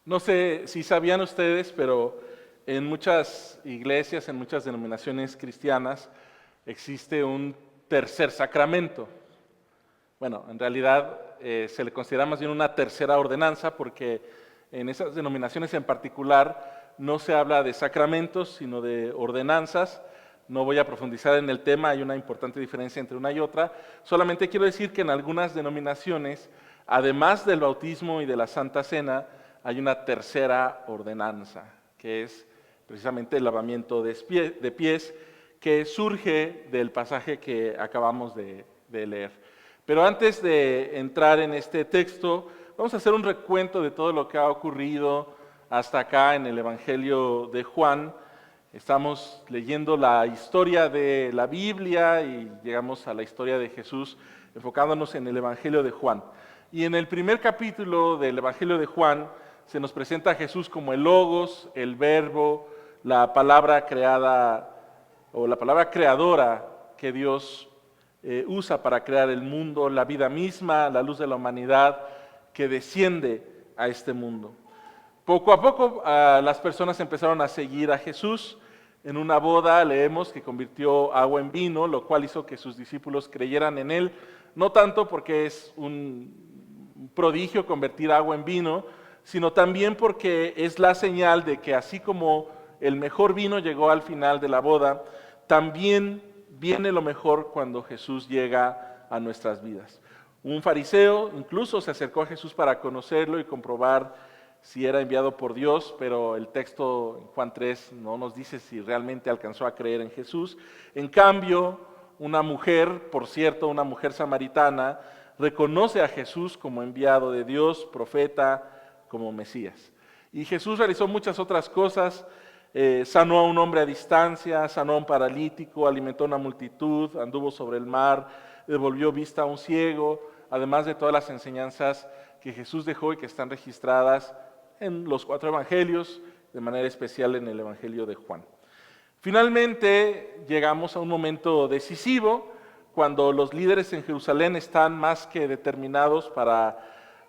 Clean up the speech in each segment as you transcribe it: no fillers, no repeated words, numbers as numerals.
No sé si sabían ustedes, pero en muchas iglesias, en muchas denominaciones cristianas, existe un tercer sacramento. Bueno, en realidad se le considera más bien una tercera ordenanza porque en esas denominaciones en particular no se habla de sacramentos, sino de ordenanzas. No voy a profundizar en el tema, hay una importante diferencia entre una y otra. Solamente quiero decir que en algunas denominaciones, además del bautismo y de la Santa Cena, hay una tercera ordenanza, que es precisamente el lavamiento de pies, que surge del pasaje que acabamos de leer. Pero antes de entrar en este texto, vamos a hacer un recuento de todo lo que ha ocurrido hasta acá en el Evangelio de Juan. Estamos leyendo la historia de la Biblia y llegamos a la historia de Jesús, enfocándonos en el Evangelio de Juan. Y en el primer capítulo del Evangelio de Juan se nos presenta a Jesús como el Logos, el Verbo, la palabra creada o la palabra creadora que Dios usa para crear el mundo, la vida misma, la luz de la humanidad que desciende a este mundo. Poco a poco las personas empezaron a seguir a Jesús. En una boda leemos que convirtió agua en vino, lo cual hizo que sus discípulos creyeran en él, no tanto porque es un prodigio convertir agua en vino, sino también porque es la señal de que así como el mejor vino llegó al final de la boda, también viene lo mejor cuando Jesús llega a nuestras vidas. Un fariseo incluso se acercó a Jesús para conocerlo y comprobar si era enviado por Dios, pero el texto en Juan 3 no nos dice si realmente alcanzó a creer en Jesús. En cambio, una mujer, por cierto, una mujer samaritana, reconoce a Jesús como enviado de Dios, profeta, como Mesías. Y Jesús realizó muchas otras cosas. Sanó a un hombre a distancia, sanó a un paralítico, alimentó a una multitud, anduvo sobre el mar, devolvió vista a un ciego, además de todas las enseñanzas que Jesús dejó y que están registradas en los 4 evangelios, de manera especial en el Evangelio de Juan. Finalmente llegamos a un momento decisivo, cuando los líderes en Jerusalén están más que determinados para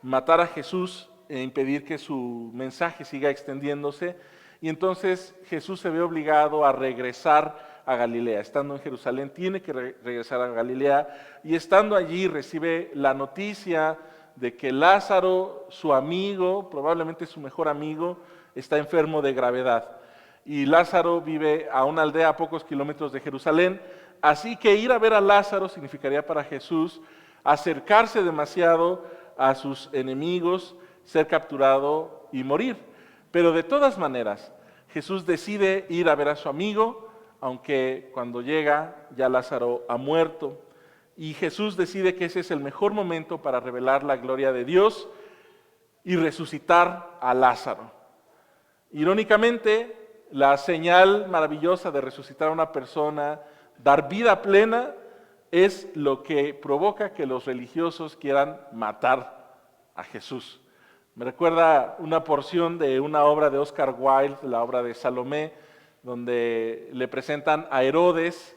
matar a Jesús e impedir que su mensaje siga extendiéndose. Y entonces Jesús se ve obligado a regresar a Galilea. Estando en Jerusalén tiene que regresar a Galilea y estando allí recibe la noticia de que Lázaro, su amigo, probablemente su mejor amigo, está enfermo de gravedad. Y Lázaro vive a una aldea a pocos kilómetros de Jerusalén, así que ir a ver a Lázaro significaría para Jesús acercarse demasiado a sus enemigos, ser capturado y morir. Pero de todas maneras, Jesús decide ir a ver a su amigo, aunque cuando llega ya Lázaro ha muerto. Y Jesús decide que ese es el mejor momento para revelar la gloria de Dios y resucitar a Lázaro. Irónicamente, la señal maravillosa de resucitar a una persona, dar vida plena, es lo que provoca que los religiosos quieran matar a Jesús. Me recuerda una porción de una obra de Oscar Wilde, la obra de Salomé, donde le presentan a Herodes,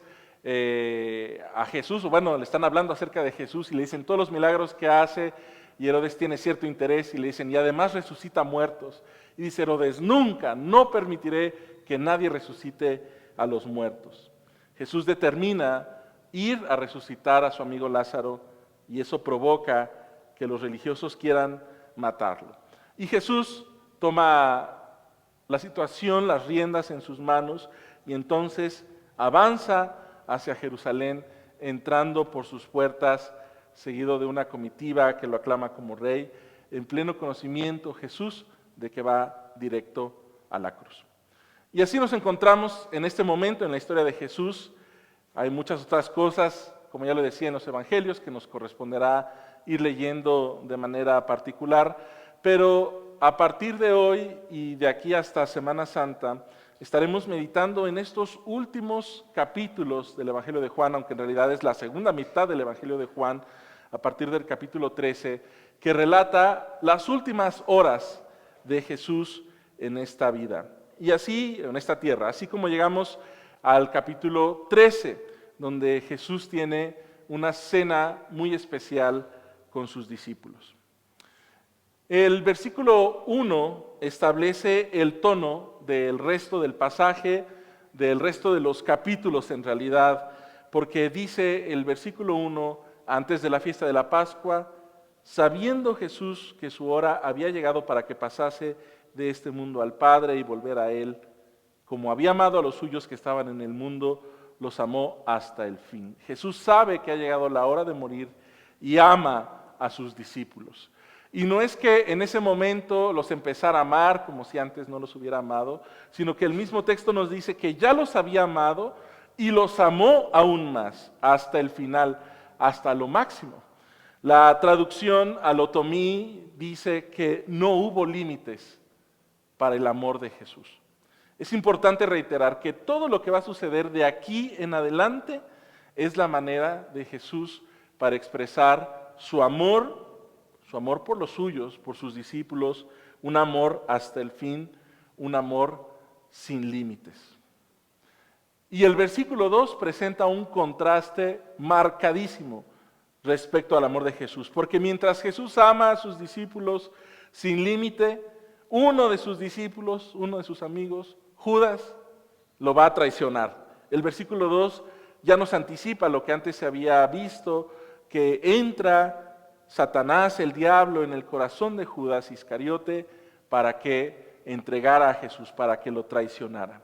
a Jesús, o bueno, le están hablando acerca de Jesús y le dicen todos los milagros que hace, y Herodes tiene cierto interés y le dicen, y además resucita muertos. Y dice Herodes, nunca, no permitiré que nadie resucite a los muertos. Jesús determina ir a resucitar a su amigo Lázaro y eso provoca que los religiosos quieran matarlo. Y Jesús toma la situación, las riendas en sus manos y entonces avanza hacia Jerusalén, entrando por sus puertas, seguido de una comitiva que lo aclama como rey, en pleno conocimiento Jesús de que va directo a la cruz. Y así nos encontramos en este momento en la historia de Jesús. Hay muchas otras cosas, como ya lo decía en los evangelios, que nos corresponderá ir leyendo de manera particular, pero a partir de hoy y de aquí hasta Semana Santa, estaremos meditando en estos últimos capítulos del Evangelio de Juan, aunque en realidad es la segunda mitad del Evangelio de Juan, a partir del capítulo 13, que relata las últimas horas de Jesús en esta vida, y así, en esta tierra, así como llegamos al capítulo 13, donde Jesús tiene una cena muy especial con sus discípulos. El versículo 1 establece el tono del resto del pasaje, del resto de los capítulos en realidad, porque dice el versículo 1, antes de la fiesta de la Pascua, sabiendo Jesús que su hora había llegado para que pasase de este mundo al Padre y volver a Él, como había amado a los suyos que estaban en el mundo, los amó hasta el fin. Jesús sabe que ha llegado la hora de morir y ama a sus discípulos. Y no es que en ese momento los empezara a amar como si antes no los hubiera amado, sino que el mismo texto nos dice que ya los había amado y los amó aún más, hasta el final, hasta lo máximo. La traducción al otomí dice que no hubo límites para el amor de Jesús. Es importante reiterar que todo lo que va a suceder de aquí en adelante es la manera de Jesús para expresar su amor por los suyos, por sus discípulos, un amor hasta el fin, un amor sin límites. Y el versículo 2 presenta un contraste marcadísimo respecto al amor de Jesús, porque mientras Jesús ama a sus discípulos sin límite, uno de sus discípulos, uno de sus amigos, Judas, lo va a traicionar. El versículo 2 ya nos anticipa lo que antes se había visto, que entra Satanás, el diablo, en el corazón de Judas Iscariote para que entregara a Jesús, para que lo traicionara.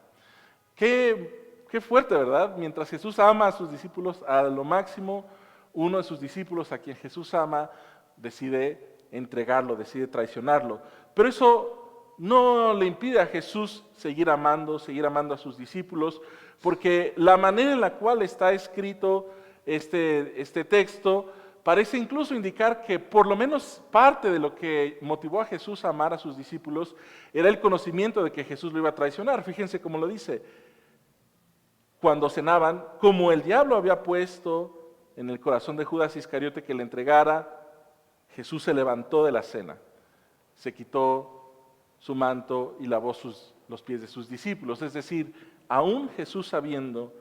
Qué fuerte, ¿verdad? Mientras Jesús ama a sus discípulos a lo máximo, uno de sus discípulos a quien Jesús ama decide entregarlo, decide traicionarlo. Pero eso no le impide a Jesús seguir amando a sus discípulos, porque la manera en la cual está escrito este texto parece incluso indicar que por lo menos parte de lo que motivó a Jesús a amar a sus discípulos era el conocimiento de que Jesús lo iba a traicionar. Fíjense cómo lo dice. Cuando cenaban, como el diablo había puesto en el corazón de Judas Iscariote que le entregara, Jesús se levantó de la cena, se quitó su manto y lavó los pies de sus discípulos. Es decir, aún Jesús sabiendo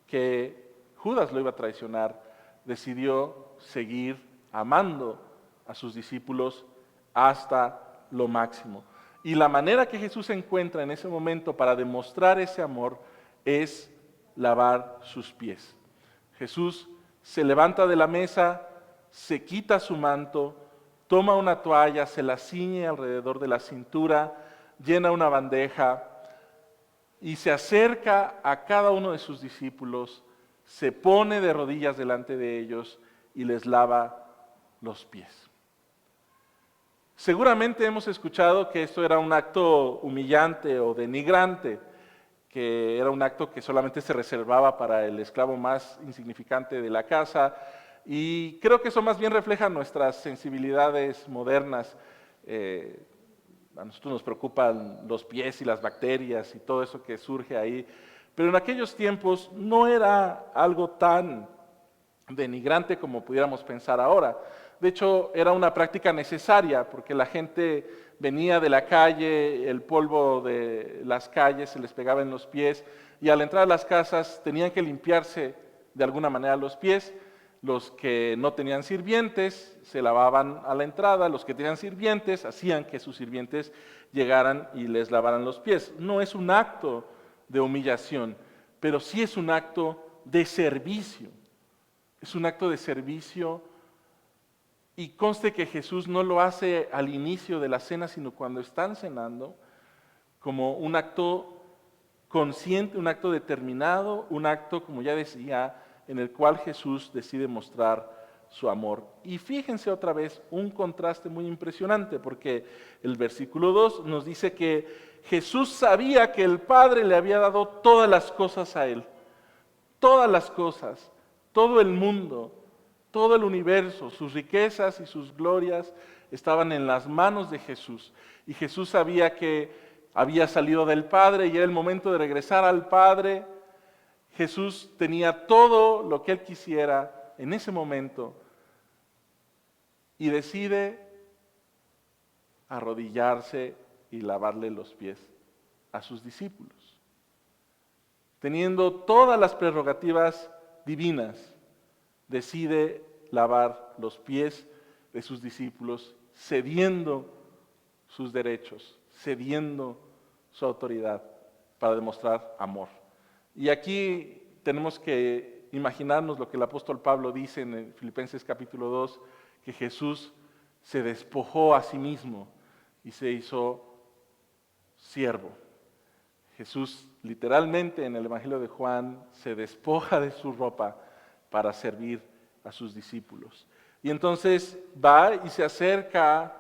que Judas lo iba a traicionar, decidió seguir amando a sus discípulos hasta lo máximo. Y la manera que Jesús encuentra en ese momento para demostrar ese amor es lavar sus pies. Jesús se levanta de la mesa, se quita su manto, toma una toalla, se la ciñe alrededor de la cintura, llena una bandeja y se acerca a cada uno de sus discípulos, se pone de rodillas delante de ellos y les lava los pies. Seguramente hemos escuchado que esto era un acto humillante o denigrante, que era un acto que solamente se reservaba para el esclavo más insignificante de la casa, y creo que eso más bien refleja nuestras sensibilidades modernas. A nosotros nos preocupan los pies y las bacterias y todo eso que surge ahí, pero en aquellos tiempos no era algo tan denigrante como pudiéramos pensar ahora. De hecho, era una práctica necesaria porque la gente venía de la calle, el polvo de las calles se les pegaba en los pies y al entrar a las casas tenían que limpiarse de alguna manera los pies. Los que no tenían sirvientes se lavaban a la entrada, los que tenían sirvientes hacían que sus sirvientes llegaran y les lavaran los pies. No es un acto de humillación, pero sí es un acto de servicio. Es un acto de servicio y conste que Jesús no lo hace al inicio de la cena, sino cuando están cenando, como un acto consciente, un acto determinado, un acto, como ya decía, en el cual Jesús decide mostrar su amor. Y fíjense otra vez un contraste muy impresionante, porque el versículo 2 nos dice que Jesús sabía que el Padre le había dado todas las cosas a Él, todas las cosas, todo el mundo, todo el universo, sus riquezas y sus glorias estaban en las manos de Jesús. Y Jesús sabía que había salido del Padre y era el momento de regresar al Padre. Jesús tenía todo lo que Él quisiera en ese momento y decide arrodillarse y lavarle los pies a sus discípulos. Teniendo todas las prerrogativas divinas, decide lavar los pies de sus discípulos, cediendo sus derechos, cediendo su autoridad para demostrar amor. Y aquí tenemos que imaginarnos lo que el apóstol Pablo dice en Filipenses capítulo 2, que Jesús se despojó a sí mismo y se hizo siervo. Jesús literalmente en el Evangelio de Juan se despoja de su ropa para servir a sus discípulos. Y entonces va y se acerca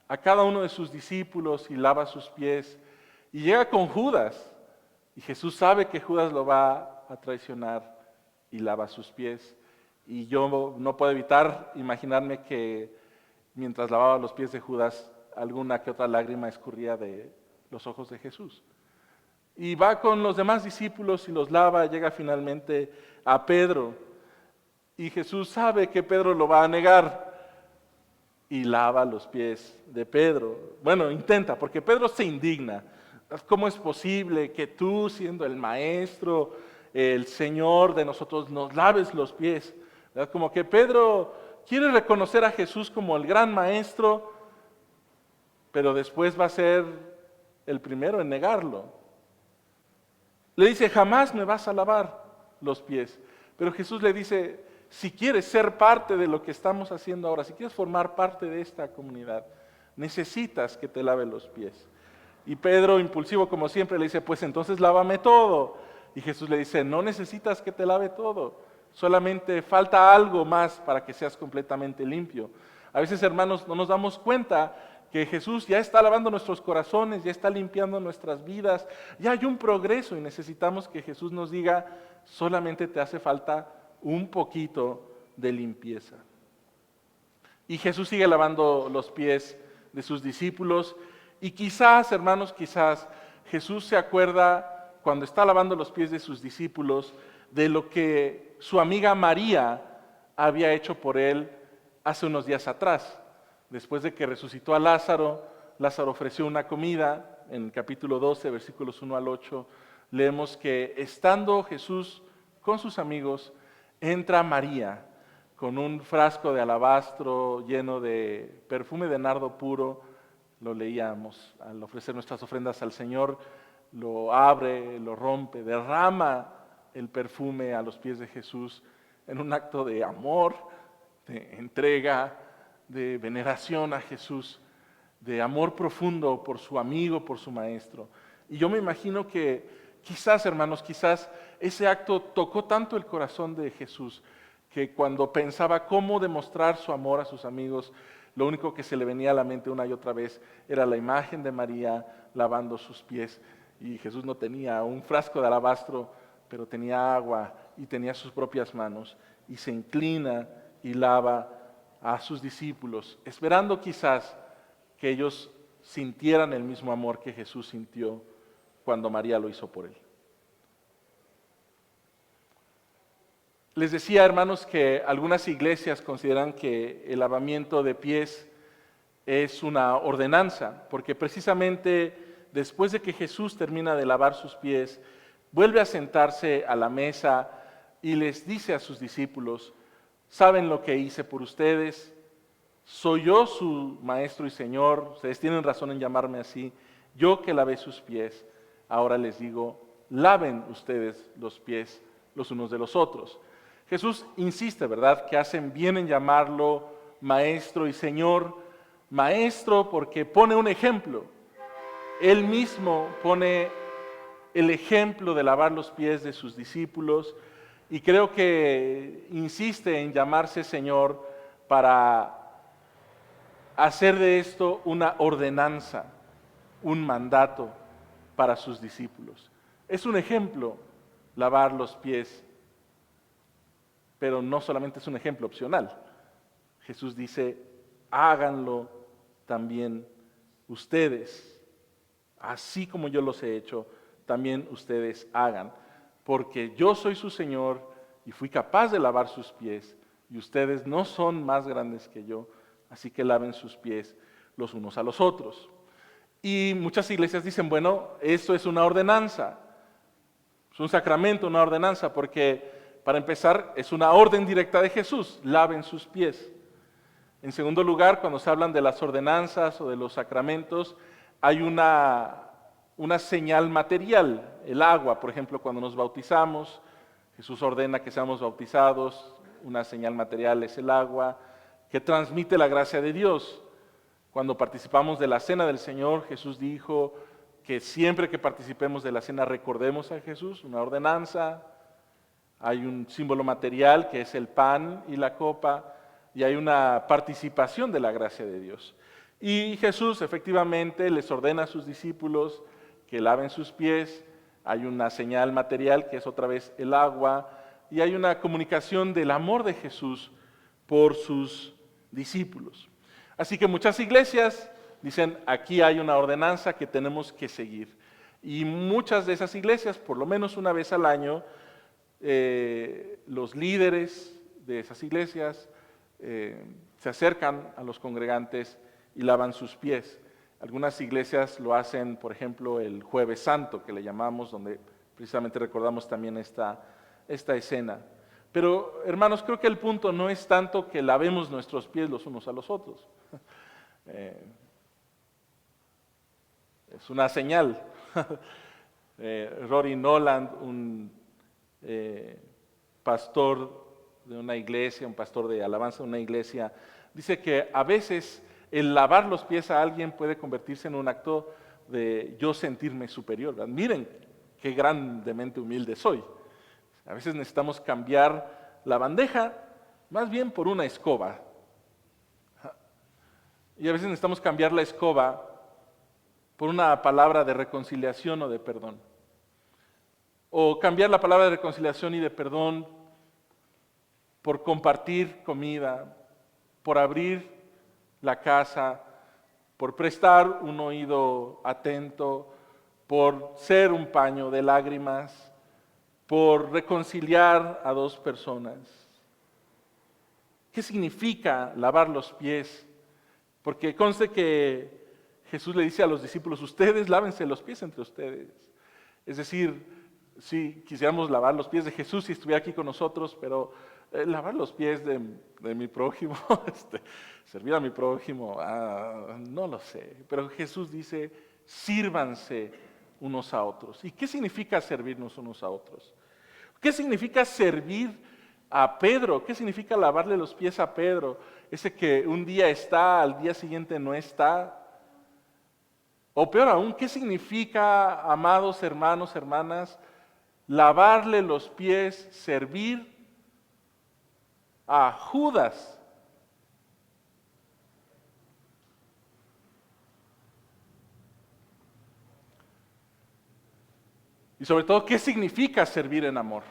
a cada uno de sus discípulos y lava sus pies. Y llega con Judas. Y Jesús sabe que Judas lo va a traicionar y lava sus pies. Y yo no puedo evitar imaginarme que mientras lavaba los pies de Judas, alguna que otra lágrima escurría de los ojos de Jesús. Y va con los demás discípulos y los lava, llega finalmente a Pedro. Y Jesús sabe que Pedro lo va a negar y lava los pies de Pedro. Bueno, intenta, porque Pedro se indigna. ¿Cómo es posible que tú, siendo el maestro, el Señor de nosotros, nos laves los pies? ¿Verdad? Como que Pedro quiere reconocer a Jesús como el gran maestro, pero después va a ser el primero en negarlo. Le dice, jamás me vas a lavar los pies. Pero Jesús le dice, si quieres ser parte de lo que estamos haciendo ahora, si quieres formar parte de esta comunidad, necesitas que te lave los pies. Y Pedro, impulsivo como siempre, le dice, pues entonces lávame todo. Y Jesús le dice, no necesitas que te lave todo, solamente falta algo más para que seas completamente limpio. A veces, hermanos, no nos damos cuenta que Jesús ya está lavando nuestros corazones, ya está limpiando nuestras vidas, ya hay un progreso y necesitamos que Jesús nos diga, solamente te hace falta un poquito de limpieza. Y Jesús sigue lavando los pies de sus discípulos y quizás, hermanos, quizás Jesús se acuerda cuando está lavando los pies de sus discípulos de lo que su amiga María había hecho por él hace unos días atrás. Después de que resucitó a Lázaro, Lázaro ofreció una comida. En el capítulo 12, versículos 1 al 8, leemos que estando Jesús con sus amigos, entra María con un frasco de alabastro lleno de perfume de nardo puro. Lo leíamos al ofrecer nuestras ofrendas al Señor. Lo abre, lo rompe, derrama el perfume a los pies de Jesús en un acto de amor, de entrega, de veneración a Jesús, de amor profundo por su amigo, por su maestro. Y yo me imagino que quizás, hermanos, quizás ese acto tocó tanto el corazón de Jesús que cuando pensaba cómo demostrar su amor a sus amigos, lo único que se le venía a la mente una y otra vez era la imagen de María lavando sus pies. Y Jesús no tenía un frasco de alabastro, pero tenía agua y tenía sus propias manos. Y se inclina y lava a sus discípulos, esperando quizás que ellos sintieran el mismo amor que Jesús sintió cuando María lo hizo por él. Les decía, hermanos, que algunas iglesias consideran que el lavamiento de pies es una ordenanza, porque precisamente después de que Jesús termina de lavar sus pies, vuelve a sentarse a la mesa y les dice a sus discípulos, ¿saben lo que hice por ustedes? Soy yo su maestro y señor, ustedes tienen razón en llamarme así, yo que lavé sus pies, ahora les digo, laven ustedes los pies los unos de los otros. Jesús insiste, ¿verdad?, que hacen bien en llamarlo maestro y señor. Maestro porque pone un ejemplo. Él mismo pone el ejemplo de lavar los pies de sus discípulos y creo que insiste en llamarse Señor para hacer de esto una ordenanza, un mandato para sus discípulos. Es un ejemplo lavar los pies, pero no solamente es un ejemplo opcional. Jesús dice, háganlo también ustedes, así como yo los he hecho, también ustedes hagan, porque yo soy su Señor y fui capaz de lavar sus pies, y ustedes no son más grandes que yo, así que laven sus pies los unos a los otros. Y muchas iglesias dicen, bueno, esto es una ordenanza, es un sacramento, una ordenanza, porque para empezar es una orden directa de Jesús, laven sus pies. En segundo lugar, cuando se hablan de las ordenanzas o de los sacramentos, hay una señal material, el agua, por ejemplo, cuando nos bautizamos, Jesús ordena que seamos bautizados, una señal material es el agua, que transmite la gracia de Dios. Cuando participamos de la cena del Señor, Jesús dijo que siempre que participemos de la cena recordemos a Jesús, una ordenanza. Hay un símbolo material que es el pan y la copa, y hay una participación de la gracia de Dios. Y Jesús efectivamente les ordena a sus discípulos que laven sus pies, hay una señal material que es otra vez el agua, y hay una comunicación del amor de Jesús por sus discípulos. Así que muchas iglesias dicen, aquí hay una ordenanza que tenemos que seguir. Y muchas de esas iglesias, por lo menos una vez al año, los líderes de esas iglesias se acercan a los congregantes y lavan sus pies. Algunas iglesias lo hacen, por ejemplo, el Jueves Santo, que le llamamos, donde precisamente recordamos también esta escena. Pero, hermanos, creo que el punto no es tanto que lavemos nuestros pies los unos a los otros. Es una señal. Rory Noland, un pastor de una iglesia, un pastor de alabanza de una iglesia, dice que a veces el lavar los pies a alguien puede convertirse en un acto de yo sentirme superior. ¿Verdad? Miren qué grandemente humilde soy. A veces necesitamos cambiar la bandeja más bien por una escoba. Y a veces necesitamos cambiar la escoba por una palabra de reconciliación o de perdón. O cambiar la palabra de reconciliación y de perdón por compartir comida, por abrir la casa, por prestar un oído atento, por ser un paño de lágrimas, por reconciliar a dos personas. ¿Qué significa lavar los pies? Porque conste que Jesús le dice a los discípulos, ustedes lávense los pies entre ustedes. Es decir, si quisiéramos lavar los pies de Jesús si estuviera aquí con nosotros, pero lavar los pies de mi prójimo, servir a mi prójimo, no lo sé. Pero Jesús dice, sírvanse unos a otros. ¿Y qué significa servirnos unos a otros? ¿Qué significa servir a Pedro? ¿Qué significa lavarle los pies a Pedro? Ese que un día está, al día siguiente no está. O peor aún, ¿qué significa, amados hermanos, hermanas, lavarle los pies, servir a Judas? Y sobre todo, ¿qué significa servir en amor?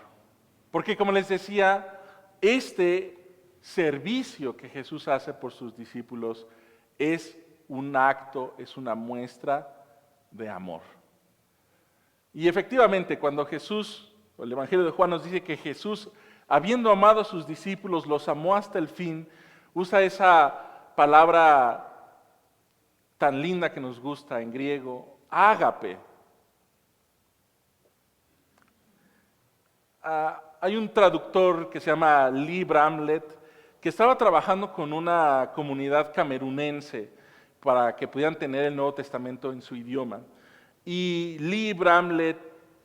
Porque como les decía, este servicio que Jesús hace por sus discípulos es un acto, es una muestra de amor. Y efectivamente, cuando Jesús, el Evangelio de Juan nos dice que Jesús, habiendo amado a sus discípulos, los amó hasta el fin, usa esa palabra tan linda que nos gusta en griego, ágape. Hay un traductor que se llama Lee Bramlett, que estaba trabajando con una comunidad camerunense para que pudieran tener el Nuevo Testamento en su idioma. Y Lee Bramlett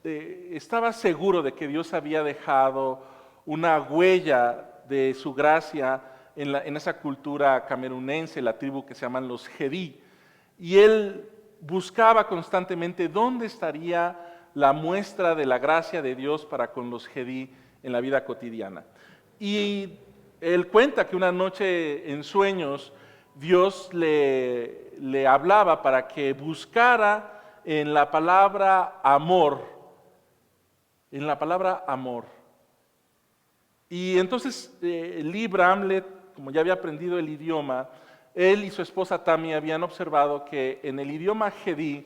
estaba seguro de que Dios había dejado una huella de su gracia en esa cultura camerunense, la tribu que se llaman los Jedí. Y él buscaba constantemente dónde estaría la muestra de la gracia de Dios para con los Jedí en la vida cotidiana. Y él cuenta que una noche en sueños Dios le hablaba para que buscara en la palabra amor, Y entonces Lee Bramlett, como ya había aprendido el idioma, él y su esposa Tammy habían observado que en el idioma Jedí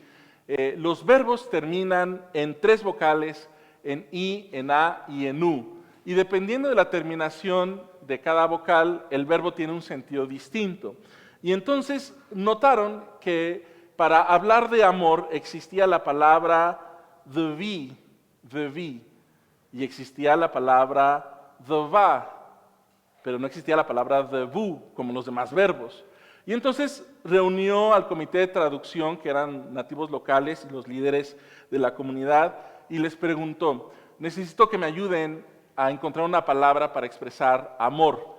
los verbos terminan en 3 vocales, en I, en A y en U. Y dependiendo de la terminación de cada vocal, el verbo tiene un sentido distinto. Y entonces notaron que para hablar de amor existía la palabra the vi, y existía la palabra the va, pero no existía la palabra devu como los demás verbos. Y entonces reunió al comité de traducción, que eran nativos locales y los líderes de la comunidad, y les preguntó, necesito que me ayuden a encontrar una palabra para expresar amor.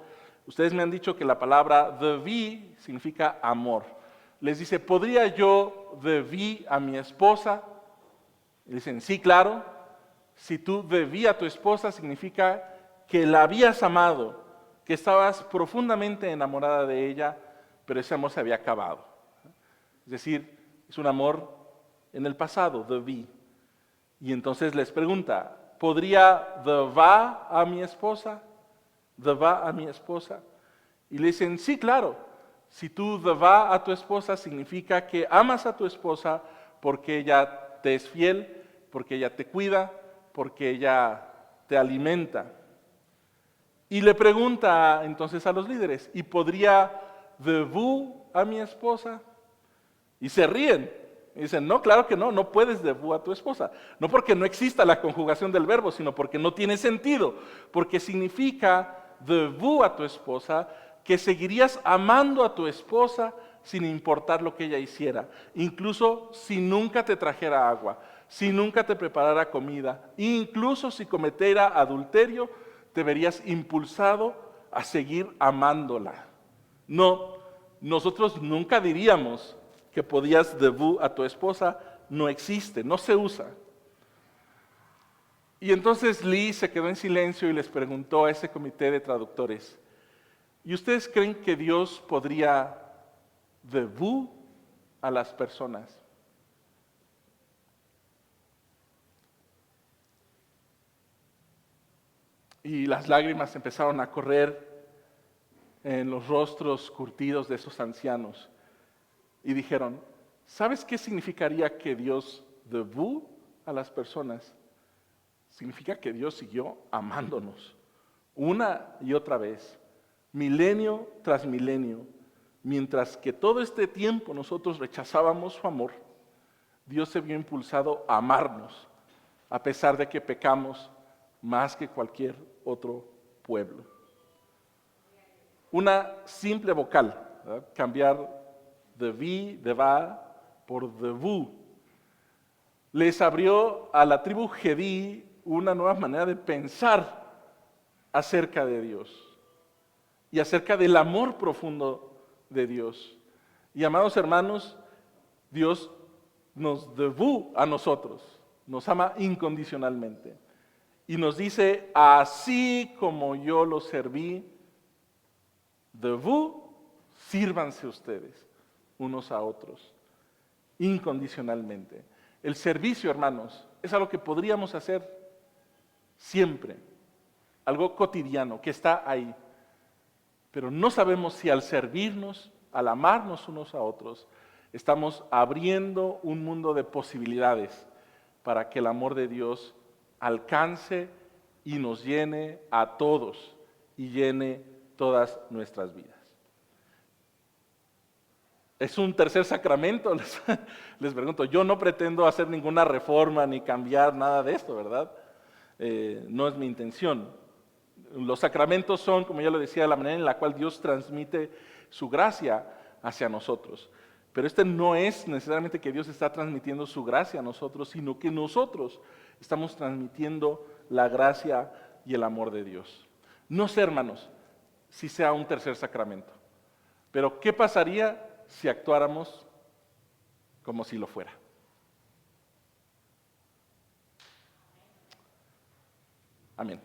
Ustedes me han dicho que la palabra deví significa amor. Les dice, ¿podría yo debí a mi esposa? Y dicen, sí, claro. Si tú debí a tu esposa, significa que la habías amado, que estabas profundamente enamorada de ella, pero ese amor se había acabado. Es decir, es un amor en el pasado, debí. Y entonces les pregunta, ¿podría deba a mi esposa? ¿Deba a mi esposa? Y le dicen, sí, claro. Si tú deba a tu esposa, significa que amas a tu esposa porque ella te es fiel, porque ella te cuida, porque ella te alimenta. Y le pregunta entonces a los líderes, ¿y podría debú a mi esposa? Y se ríen. Y dicen, no, claro que no, no puedes debú a tu esposa. No porque no exista la conjugación del verbo, sino porque no tiene sentido. Porque significa debú a tu esposa, que seguirías amando a tu esposa sin importar lo que ella hiciera. Incluso si nunca te trajera agua, si nunca te preparara comida, incluso si cometiera adulterio, te verías impulsado a seguir amándola. No, nosotros nunca diríamos que podías debú a tu esposa, no existe, no se usa. Y entonces Lee se quedó en silencio y les preguntó a ese comité de traductores, ¿y ustedes creen que Dios podría debú a las personas? Y las lágrimas empezaron a correr en los rostros curtidos de esos ancianos. Y dijeron, ¿sabes qué significaría que Dios debú a las personas? Significa que Dios siguió amándonos una y otra vez, milenio tras milenio. Mientras que todo este tiempo nosotros rechazábamos su amor, Dios se vio impulsado a amarnos, a pesar de que pecamos más que cualquier otro pueblo. Una simple vocal, ¿verdad? Cambiar debí, deba, por debú, les abrió a la tribu Gedí una nueva manera de pensar acerca de Dios y acerca del amor profundo de Dios. Y amados hermanos, Dios nos debú a nosotros, nos ama incondicionalmente. Y nos dice, así como yo los serví, debú, sírvanse ustedes unos a otros, incondicionalmente. El servicio, hermanos, es algo que podríamos hacer siempre, algo cotidiano, que está ahí. Pero no sabemos si al servirnos, al amarnos unos a otros, estamos abriendo un mundo de posibilidades para que el amor de Dios alcance y nos llene a todos y llene todas nuestras vidas. Es un tercer sacramento, les pregunto. Yo no pretendo hacer ninguna reforma ni cambiar nada de esto, ¿verdad? No es mi intención. Los sacramentos son, como ya lo decía, la manera en la cual Dios transmite su gracia hacia nosotros. Pero este no es necesariamente que Dios está transmitiendo su gracia a nosotros, sino que nosotros estamos transmitiendo la gracia y el amor de Dios. No sé, hermanos, si sea un tercer sacramento, pero ¿qué pasaría si actuáramos como si lo fuera? Amén.